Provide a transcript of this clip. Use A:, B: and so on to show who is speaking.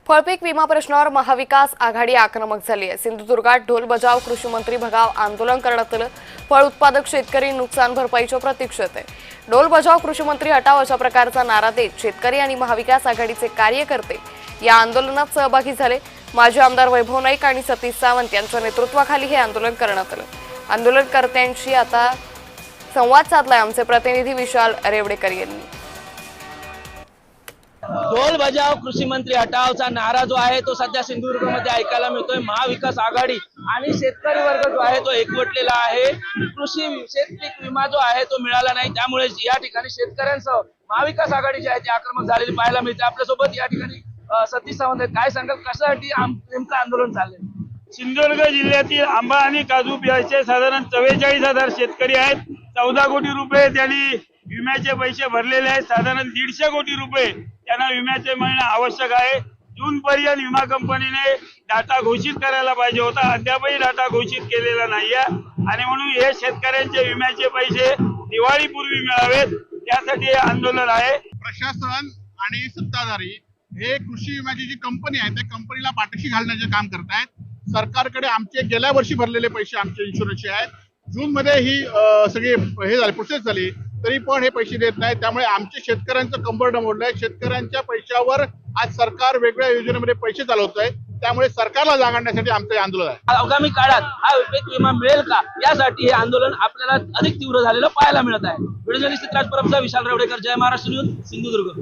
A: फळपीक विमा प्रश्नावर महाविकास आघाडी आक्रमक झाली आहे। सिंधुदुर्गात ढोल बजाव कृषी मंत्री भगाव आंदोलन करण्यात आलं। फळ उत्पादक शेतकरी नुकसान भरपाईच्या प्रतीक्षेत आहे। ढोल बजाव कृषी मंत्री हटाव अशा प्रकारचा नारा देत शेतकरी आणि महाविकास आघाडीचे कार्यकर्ते या आंदोलनात सहभागी झाले। माजी आमदार वैभव नाईक आणि सतीश सावंत यांच्या नेतृत्वाखाली हे आंदोलन करण्यात आलं। आंदोलनकर्त्यांशी आता संवाद साधलाय आमचे प्रतिनिधी विशाल रेवडेकर यांनी।
B: ढोल बजाव कृषी मंत्री हटावचा नारा जो आहे तो सध्या सिंधुदुर्गमध्ये ऐकायला मिळतोय। महाविकास आघाडी आणि शेतकरी वर्ग जो आहे तो एकवटलेला आहे। कृषी शेतपीक विमा जो आहे तो मिळाला नाही, त्यामुळे या ठिकाणी शेतकऱ्यांसह महाविकास आघाडी जी आहे ती आक्रमक झालेली पाहायला मिळते। आपल्यासोबत या ठिकाणी सतीश सावंत आहेत। काय सांगाल, कशासाठी नेमकं आंदोलन चाललंय?
C: सिंधुदुर्ग जिल्ह्यातील आंबा आणि काजू बियाचे साधारण 44,000 शेतकरी आहेत। 14 कोटी रुपये त्यांनी विम्याचे पैसे भरलेले आहेत। साधारण 150 कोटी रुपये त्यांना विम्याचे मिळणे आवश्यक आहे। जून पर्यंत विमा कंपनीने डाटा घोषित करायला पाहिजे होता, अद्यापही डाटा घोषित केलेला नाहीये आणि म्हणून हे शेतकऱ्यांचे विम्याचे पैसे दिवाळीपूर्वी मिळावेत, त्यासाठी हे आंदोलन आहे।
D: प्रशासन आणि सत्ताधारी हे कृषी विम्याची जी कंपनी आहे त्या कंपनीला पाठीशी घालण्याचे काम करतायत। सरकारकडे आमचे गेल्या वर्षी भरलेले पैसे आमचे इन्शुरन्सचे आहेत। जून मध्ये ही सगळी हे झाली प्रोसेस झाली, तरी पण हे पैसे देत नाही। त्यामुळे आमचे शेतकऱ्यांचं कंबरडं मोडलंय। शेतकऱ्यांच्या पैशावर आज सरकार वेगळ्या योजनेमध्ये पैसे चालवत आहे, त्यामुळे सरकारला जागण्यासाठी आमचं हे आंदोलन आहे।
B: आगामी काळात हा पीक विमा मिळेल का, यासाठी हे आंदोलन आपल्याला अधिक तीव्र झालेलं पाहायला मिळत आहे। व्हिडिओ जर्नलिस्ट चित्राज परबचा विशाल रेवडेकर, जय महाराष्ट्र न्यूज, सिंधुदुर्ग।